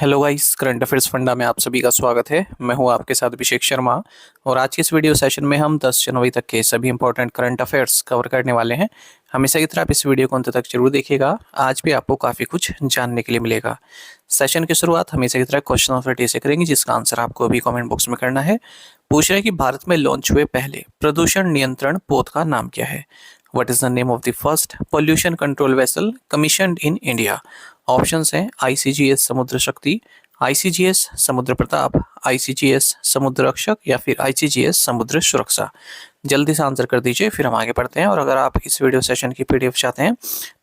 Hello guys, current affairs funda में आप सभी का स्वागत है। मैं हूं आपके साथ अभिषेक शर्मा और आज के इस वीडियो सेशन में हम 10 जनवरी तक के सभी इंपॉर्टेंट करंट अफेयर्स कवर करने वाले हैं। हमेशा की तरह आप इस वीडियो को अंत तक जरूर देखिएगा। आज भी आपको काफ़ी कुछ जानने के लिए मिलेगा। सेशन की शुरुआत हमेशा की तरह क्वेश्चन ऑथोरिटी से करेंगे, जिसका आंसर आपको अभी कॉमेंट बॉक्स में करना है। पूछ रहे हैं कि भारत में लॉन्च हुए पहले प्रदूषण नियंत्रण पोत का नाम क्या है। What is the name of the first pollution control vessel commissioned in India? Options हैं ICGS समुद्र शक्ति, ICGS समुद्र प्रताप, ICGS समुद्र रक्षक या फिर ICGS समुद्र सुरक्षा। जल्दी से आंसर कर दीजिए, फिर हम आगे बढ़ते हैं। और अगर आप इस वीडियो सेशन की PDF चाहते हैं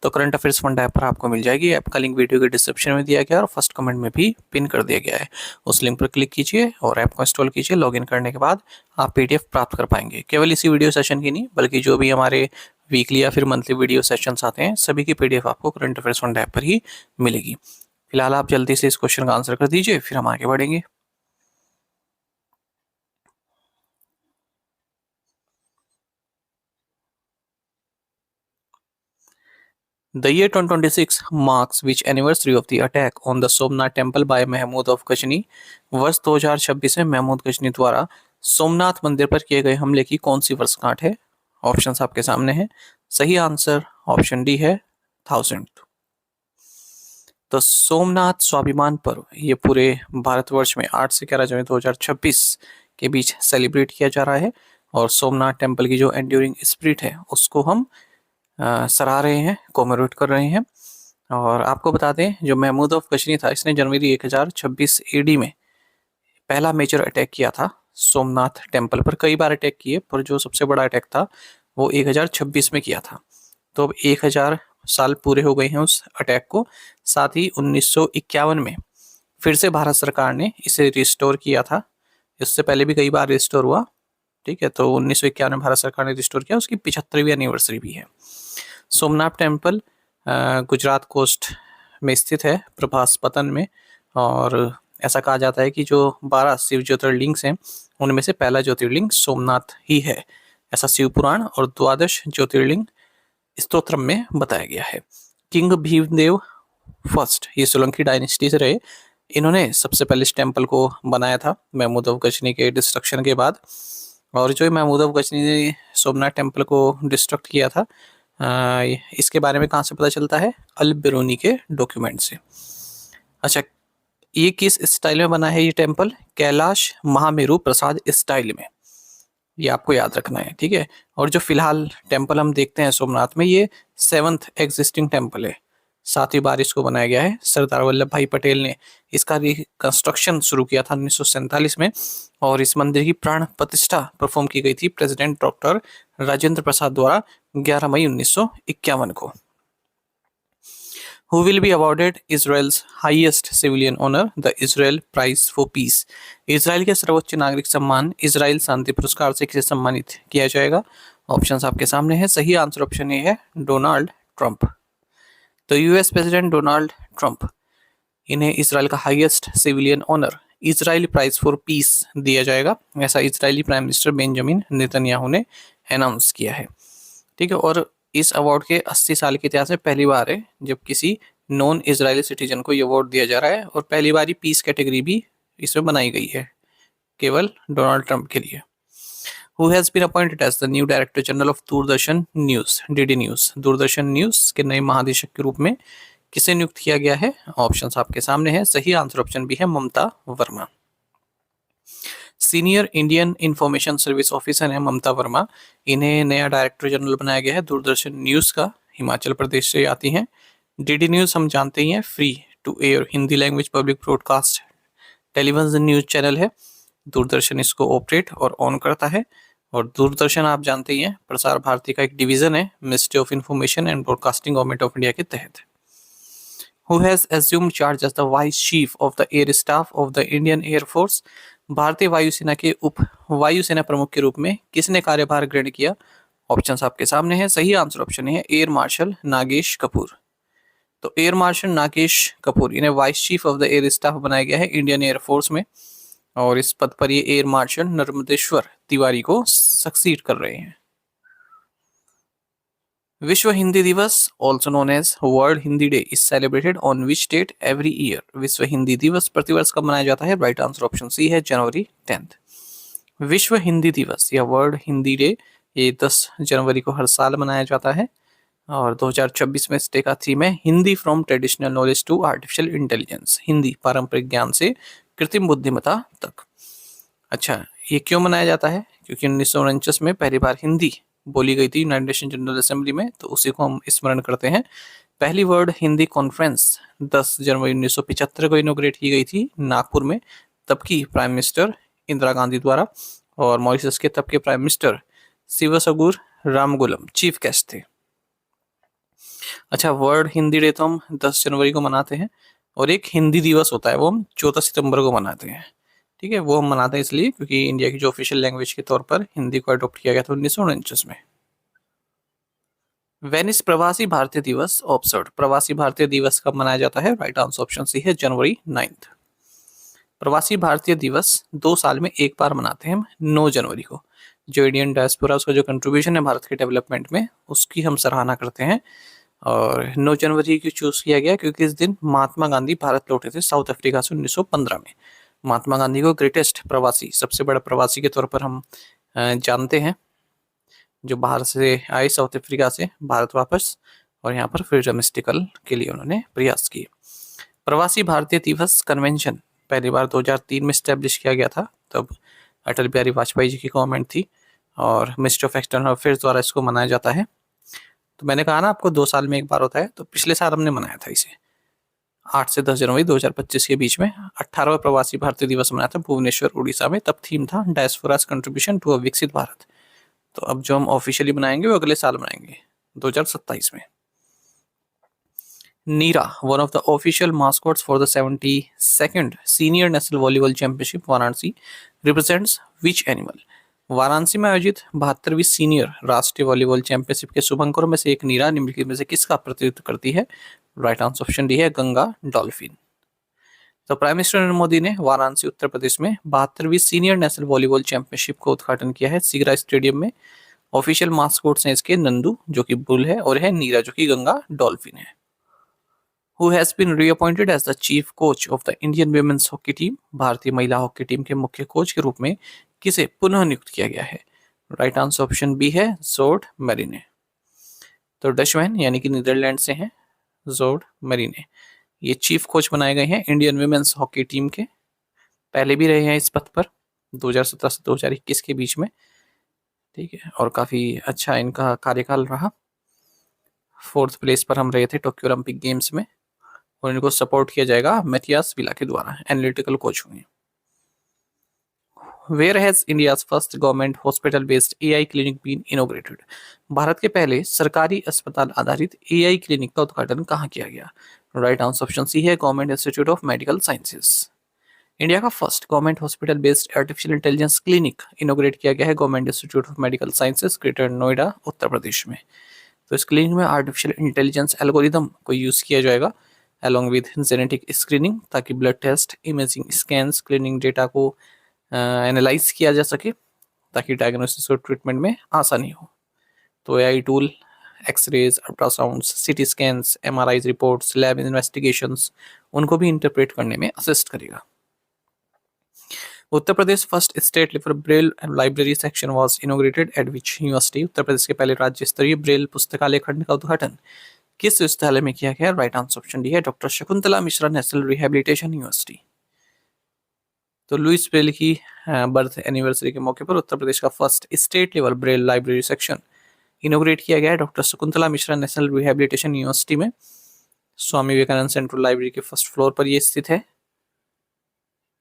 तो करंट अफेयर्स फंड ऐप पर आपको मिल जाएगी। ऐप का लिंक वीडियो के डिस्क्रिप्शन में दिया गया है और फर्स्ट कमेंट में भी पिन कर दिया गया है। उस लिंक पर क्लिक कीजिए और ऐप को इंस्टॉल कीजिए। लॉगिन करने के बाद आप PDF प्राप्त कर पाएंगे। केवल इसी वीडियो सेशन की नहीं, बल्कि जो भी हमारे वीकली या फिर मंथली वीडियो सेशंस आते हैं, सभी की PDF आपको करंट अफेयर्स फंड ऐप पर ही मिलेगी। फिलहाल आप जल्दी से इस क्वेश्चन का आंसर कर दीजिए, फिर हम आगे बढ़ेंगे। The year 2026 marks which anniversary of the attack on the Somnath temple by Mahmud of Ghazni? वर्ष 2026 में महमूद गजनी द्वारा सोमनाथ मंदिर पर किए गए हमले की कौन सी वर्षगांठ है। ऑप्शंस आपके सामने हैं। सही आंसर ऑप्शन डी है 1000। तो सोमनाथ स्वाभिमान पर्व ये पूरे भारतवर्ष में 8 से 11 जनवरी 2026 के बीच सेलिब्रेट किया जा रहा है। और सोमनाथ टेम्पल की जो एंड्यूरिंग स्पिरिट है उसको हम सराह रहे हैं, कॉमेमोरेट कर रहे हैं। और आपको बता दें, जो महमूद ऑफ गजनी था, इसने जनवरी 1026 AD में पहला मेजर अटैक किया था सोमनाथ टेम्पल पर। कई बार अटैक किए, पर जो सबसे बड़ा अटैक था वो 1026 में किया था। तो अब 1000 साल पूरे हो गए हैं उस अटैक को। साथ ही 1951 में फिर से भारत सरकार ने इसे रिस्टोर किया था। इससे पहले भी कई बार रिस्टोर हुआ, ठीक है। तो 1951 में भारत सरकार ने रिस्टोर किया, उसकी 75वीं एनिवर्सरी भी है। सोमनाथ टेम्पल गुजरात कोस्ट में स्थित है, प्रभास पतन में। और ऐसा कहा जाता है कि जो 12 शिव ज्योतिर्लिंग हैं उनमें से पहला ज्योतिर्लिंग सोमनाथ ही है। ऐसा शिव पुराण और 12 ज्योतिर्लिंग स्तोत्र में बताया गया है। किंग भीमदेव फर्स्ट ये सोलंकी डायनेस्टी से रहे। इन्होंने सबसे पहले इस टेम्पल को बनाया था महमूद ऑफ गजनी के डिस्ट्रक्शन के बाद। और जो महमूद ऑफ गजनी ने सोमनाथ टेम्पल को डिस्ट्रक्ट किया था, इसके बारे में कहाँ से पता चलता है? अल बिरूनी के डॉक्यूमेंट से। अच्छा, ये किस स्टाइल में बना है ये टेम्पल? कैलाश महामेरु प्रसाद स्टाइल में, ये आपको याद रखना है, ठीक है। और जो फिलहाल टेम्पल हम देखते हैं सोमनाथ में, ये 7th एग्जिस्टिंग टेम्पल है। 7वीं बार इसको बनाया गया है। सरदार वल्लभ भाई पटेल ने इसका रिकंस्ट्रक्शन शुरू किया था 1947 में। और इस मंदिर की प्राण प्रतिष्ठा परफॉर्म की गई थी प्रेसिडेंट डॉक्टर राजेंद्र प्रसाद द्वारा 11 मई 1951 को। Who will be awarded Israel's highest civilian honor, the Israel Prize for Peace? Israel के सर्वोच्च नागरिक सम्मान इजराइल शांति पुरस्कार से किसे सम्मानित किया जाएगा? ऑप्शंस आपके सामने है। सही आंसर ऑप्शन ए है डोनाल्ड ट्रंप। तो यूएस प्रेसिडेंट डोनाल्ड ट्रंप, इन्हें इजराइल का highest civilian honour Israel prize for peace दिया जाएगा, ऐसा Israeli prime minister Benjamin Netanyahu ने अनाउंस किया है, ठीक है। और इस अवार्ड के 80 साल के इतिहास में पहली बार है जब किसी नॉन इजरायली सिटीजन को ये अवार्ड दिया जा रहा है। और पहली बार ही पीस कैटेगरी भी इसमें बनाई गई है, केवल डोनाल्ड ट्रंप के लिए। Who has been appointed as the new Director General of Doordarshan news, DD news? Doordarshan news के नए महानिदेशक के रूप में किसे नियुक्त किया गया है? ऑप्शंस आपके सामने है। सही आंसर ऑप्शन बी है Mamta Verma. Senior Indian information service officer है ममता वर्मा। इन्हें नया डायरेक्टर जनरल बनाया गया है दूरदर्शन न्यूज का। हिमाचल प्रदेश से आती हैं। DD न्यूज हम जानते ही हैं, free to air Hindi language public broadcast television news channel है। दूरदर्शन इसको ऑपरेट और ऑन करता है। और दूरदर्शन आप जानते ही हैं, प्रसार भारती का एक डिवीजन है ministry of information and broadcasting government of India के तहत। Who has assumed charge as the Vice Chief of the Air Staff of the Indian Air Force? भारतीय वायुसेना के उप वायुसेना प्रमुख के रूप में किसने कार्यभार ग्रहण किया? ऑप्शंस आपके सामने हैं। सही आंसर ऑप्शन है एयर मार्शल नागेश कपूर। तो एयर मार्शल नागेश कपूर, इन्हें vice chief of the air staff बनाया गया है इंडियन एयर फोर्स में। और इस पद पर ये एयर मार्शल नर्मदेश्वर तिवारी को सक्सीड कर रहे हैं। Vishwa Hindi Divas also known as world Hindi day is celebrated on which date every year. Vishwa Hindi दिवस प्रतिवर्ष कब मनाया जाता है? राइट आंसर ऑप्शन सी है, जनवरी 10th। विश्व हिंदी दिवस या वर्ल्ड हिंदी डे ये 10 जनवरी को हर साल मनाया जाता है और 2026 में इस डे का थीम है Hindi from traditional knowledge to artificial intelligence. Hindi पारंपरिक ज्ञान से कृत्रिम बुद्धिमत्ता तक। अच्छा, ये क्यों मनाया जाता है? क्योंकि 1949 में पहली बार हिंदी बोली गई थी यूनाइटेड नेशन जनरल असेंबली में, तो उसी को हम स्मरण करते हैं। पहली वर्ल्ड हिंदी कॉन्फ्रेंस 10 जनवरी 1975 को इनोग्रेट की गई थी नागपुर में, तब की प्राइम मिनिस्टर इंदिरा गांधी द्वारा, और मॉरिशस के तब के प्राइम मिनिस्टर शिवसगुर रामगुलम चीफ गेस्ट थे। अच्छा, वर्ल्ड हिंदी डे तो हम 10 जनवरी को मनाते हैं, और एक हिंदी दिवस होता है वो हम 14 सितंबर को मनाते हैं। ठीक है, वो हम मनाते हैं इसलिए क्योंकि इंडिया की जो ऑफिशियल लैंग्वेज के तौर पर हिंदी को अडॉप्ट किया गया था 1949 में। वेनिस प्रवासी भारतीय दिवस ऑब्जर्व्ड। प्रवासी भारतीय दिवस कब मनाया जाता है? राइट आंसर ऑप्शन सी है, जनवरी 9th। प्रवासी भारतीय दिवस 2 साल में एक बार मनाते हैं हम 9 जनवरी को। जो इंडियन डायस्पोरा उसका जो कंट्रीब्यूशन है भारत के डेवलपमेंट में, उसकी हम सराहना करते हैं। और 9 जनवरी क्यों चूज किया गया? क्योंकि इस दिन महात्मा गांधी भारत लौटे थे साउथ अफ्रीका से 1915 में। महात्मा गांधी को ग्रेटेस्ट प्रवासी, सबसे बड़ा प्रवासी के तौर पर हम जानते हैं, जो बाहर से आए साउथ अफ्रीका से भारत वापस, और यहाँ पर फ्रीडम स्ट्रगल के लिए उन्होंने प्रयास किए। प्रवासी भारतीय दिवस कन्वेंशन पहली बार 2003 में स्टैब्लिश किया गया था, तब अटल बिहारी वाजपेयी जी की गवर्नमेंट थी और मिनिस्ट्री ऑफ एक्सटर्नल अफेयर्स द्वारा इसको मनाया जाता है। तो मैंने कहा ना आपको 2 साल में एक बार होता है, तो पिछले साल हमने मनाया था इसे 8 से 10 जनवरी 2025 के बीच में। 18वां प्रवासी भारतीय दिवस मनाया था भुवनेश्वर उड़ीसा में, तब थीम था डायस्पोरास कंट्रीब्यूशन टू अ विकसित भारत। तो अब जो हम ऑफिशियली बनाएंगे वो अगले साल बनाएंगे 2027 में। Neera, one of the official mascots for the 72nd senior national volleyball championship Varanasi, represents which animal. Varanasi में आयोजित 72वीं सीनियर राष्ट्रीय वॉलीबॉल चैंपियनशिप के शुभंकरों में से एक नीरा निम्नलिखित में से किसका प्रतिनिधित्व करती है? राइट आंसर ऑप्शन डी है, गंगा डॉल्फिन। तो प्राइम मिनिस्टर नरेंद्र मोदी ने वाराणसी उत्तर प्रदेश में 72वीं सीनियर नेशनल वॉलीबॉल चैंपियनशिप का उद्घाटन किया है सीगरा स्टेडियम में। ऑफिशियल मास्कोट्स हैं इसके नंदू जो कि बुल है, और है नीरा जो कि गंगा डॉल्फिन है। Who has been reappointed as the chief coach of the Indian women's hockey team? भारतीय महिला हॉकी टीम के मुख्य कोच के रूप में किसे पुनः नियुक्त किया गया है? राइट आंसर ऑप्शन बी है, जोर्ड मेरिने। तो डचमैन यानी कि नीदरलैंड से हैं जोर्ड मेरिने, ये चीफ कोच बनाए गए हैं इंडियन वुमेन्स हॉकी टीम के। पहले भी रहे हैं इस पद पर 2017 से 2021 के बीच में। ठीक है, और काफी अच्छा इनका कार्यकाल रहा। 4th प्लेस पर हम रहे थे टोक्यो ओलंपिक गेम्स में, और इनको सपोर्ट किया जाएगा मैथियास विला के द्वारा, एनालिटिकल कोच हुए। Where has India's first government hospital based AI clinic been inaugurated. Bharat के पहले सरकारी अस्पताल आधारित एआई क्लिनिक का उद्घाटन कहाँ किया गया? राइट आंसर ऑप्शन सी है, government institute of medical sciences. India का first government hospital based artificial intelligence clinic inaugurate किया गया है government institute of medical sciences, greater Noida, Uttar Pradesh में। तो इस क्लिनिक में आर्टिफिशियल इंटेलिजेंस एल्गोरिदम को यूज किया जाएगा along with जेनेटिक स्क्रीनिंग, ताकि blood test, imaging scans, clinic data को एनालाइज किया जा सके, ताकि डायग्नोसिस और ट्रीटमेंट में आसानी हो। तो AI tool x rays, ultrasound, CT scans, MRI reports, lab investigations, उनको भी इंटरप्रेट करने में असिस्ट करेगा। Uttar Pradesh first state level Braille library section was inaugurated at which university. Uttar Pradesh के पहले राज्य स्तरीय ब्रेल पुस्तकालय खंड का उद्घाटन किस विश्वविद्यालय में किया गया? राइट आंसर ऑप्शन डी है, doctor Shakuntala Mishra national rehabilitation university. तो लुइस ब्रेल की बर्थ एनिवर्सरी के मौके पर उत्तर प्रदेश का first state level Braille library section इनोग्रेट किया गया है doctor Shakuntala Mishra national rehabilitation university में। स्वामी विवेकानंद सेंट्रल लाइब्रेरी के फर्स्ट फ्लोर पर यह स्थित है,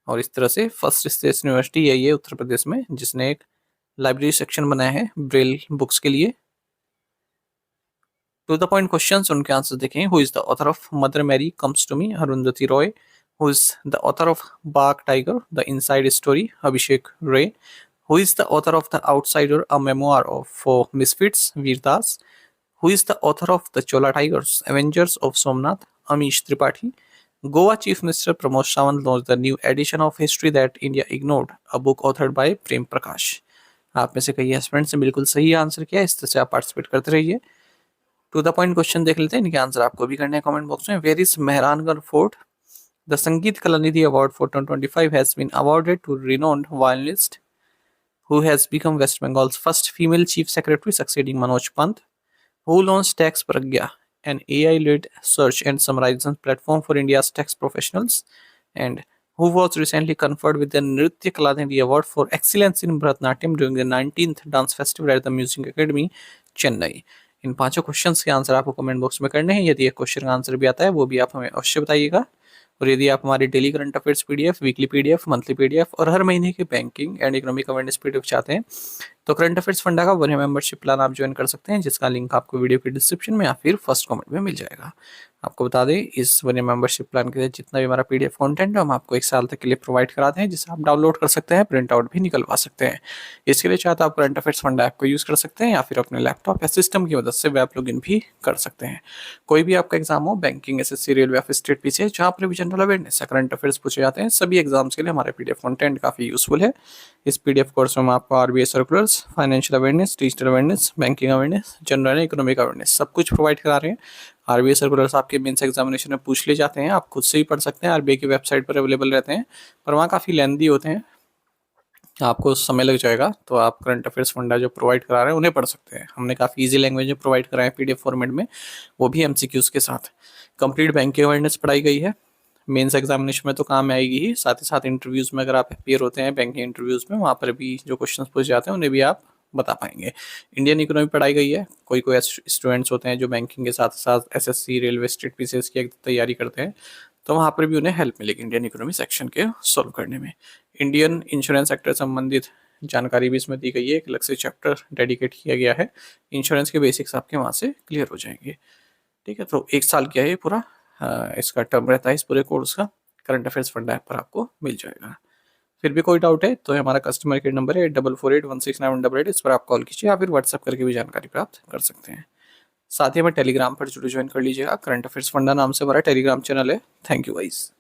और इस तरह से फर्स्ट स्टेट यूनिवर्सिटी यही है उत्तर प्रदेश में जिसने एक लाइब्रेरी सेक्शन बनाया है ब्रेल बुक्स के लिए। टू द पॉइंट क्वेश्चंस, उनके आंसर देखें। Who is the author of mother Mary comes to me, Arundhati Roy. Who is the author of Bagh tiger the inside story, अभिषेक रे। Who is the author of the outsider a मेमोir of misfits, Vir Das. Who is the author of the Chola tigers Avengers of Somnath, Amish Tripathi. Goa chief minister Pramod Sawant launch the new addition of history that India ignored, a book authored by Prem Prakash. आप में से कई students ने बिल्कुल सही answer किया, इस तरह से आप पार्टिसिपेट करते रहिए। टू द पॉइंट क्वेश्चन देख लेते हैं, इनके आंसर आपको भी करने हैं कमेंट बॉक्स में। Where is Mehrangarh fort? The Sangeet Kalanidhi award for 2025 has been awarded to renowned violinist who has become West Bengal's first female chief secretary, succeeding Manoj Pant, who launched Tax Pragya, an AI-led search and summarization platform for India's tax professionals, and who was recently conferred with the Nritya Kalanidhi Award for Excellence in Bharatanatyam during the 19th Dance Festival at the Music Academy, Chennai। इन पांचों questions के answer आपको comment box में करने हैं। यदि एक question का answer भी आता है वो भी आप हमें अवश्य बताइएगा। और यदि आप हमारे daily current affairs PDF, weekly PDF, monthly PDF और हर महीने के banking and economic awareness PDF चाहते हैं तो करंट अफेयर्स फंडा का 1 मेंबरशिप प्लान आप ज्वाइन कर सकते हैं, जिसका लिंक आपको वीडियो के डिस्क्रिप्शन में या फिर फर्स्ट कमेंट में मिल जाएगा। आपको बता दें, इस 1 मेंबरशिप प्लान के तहत जितना भी हमारा पीडीएफ कंटेंट है हम आपको 1 साल तक के लिए प्रोवाइड कराते हैं, जिसे आप डाउनलोड कर सकते हैं, प्रिंट आउट भी निकलवा सकते हैं। इसके लिए चाहे तो आप करंट अफेयर्स फंडा ऐप को यूज़ कर सकते हैं या फिर अपने लैपटॉप या सिस्टम की मदद से वेब लॉगिन भी कर सकते हैं। कोई भी आपका एग्जाम हो, बैंकिंग, एसएससी, रेलवे या फिर स्टेट पीसी, जहाँ पर भी जनरल अवेयरनेस या करंट अफेयर्स पूछे जाते हैं, सभी एग्जाम्स के लिए हमारे पीडीएफ कंटेंट काफ़ी यूजफुल है। इस पीडीएफ कोर्स में हम आपको RBI circulars, financial awareness, digital awareness, banking awareness, general economic awareness सब कुछ प्रोवाइड करा रहे हैं। आरबीआई सर्कुलर्स आपके मेंस एग्जामिनेशन में पूछ ले जाते हैं, आप खुद से ही पढ़ सकते हैं, आरबीआई की वेबसाइट पर अवेलेबल रहते हैं, पर वहाँ काफ़ी लेंदी होते हैं, आपको समय लग जाएगा। तो आप करंट अफेयर्स फंडा जो प्रोवाइड करा रहे हैं उन्हें पढ़ सकते हैं। हमने काफ़ी इजी लैंग्वेज में प्रोवाइड कराया है पीडीएफ फॉर्मेट में, वो भी एमसीक्यूज़ के साथ। कंप्लीट बैंकिंग अवेयरनेस पढ़ाई गई है, मेंस एग्जामिनेशन में तो काम आएगी ही, साथ ही साथ इंटरव्यूज़ में अगर आप अपीयर होते हैं बैंकिंग इंटरव्यूज़ में, वहाँ पर भी जो क्वेश्चन पूछे जाते हैं उन्हें भी आप बता पाएंगे। इंडियन इकोनॉमी पढ़ाई गई है, कोई कोई स्टूडेंट्स होते हैं जो बैंकिंग के साथ साथ एसएससी, रेलवे, स्टेट पीसीएस की तैयारी करते हैं, तो वहाँ पर भी उन्हें हेल्प मिलेगी इंडियन इकोनॉमी सेक्शन के सॉल्व करने में। इंडियन इंश्योरेंस सेक्टर संबंधित जानकारी भी इसमें दी गई है, एक अलग से चैप्टर डेडिकेट किया गया है। इंश्योरेंस के बेसिक्स आपके वहाँ से क्लियर हो जाएंगे। ठीक है, तो 1 साल क्या है ये पूरा इसका टर्म रहता है, इस पूरे कोर्स का करंट अफेयर्स फंडा ऐप पर आपको मिल जाएगा। फिर भी कोई डाउट है तो हमारा कस्टमर केयर नंबर है 8448169188, इस पर आप कॉल कीजिए या फिर व्हाट्सएप करके भी जानकारी प्राप्त कर सकते हैं। साथ ही हमें टेलीग्राम पर जरूर ज्वाइन कर लीजिएगा, करंट अफेयर्स फंडा नाम से हमारा टेलीग्राम चैनल है। Thank you guys.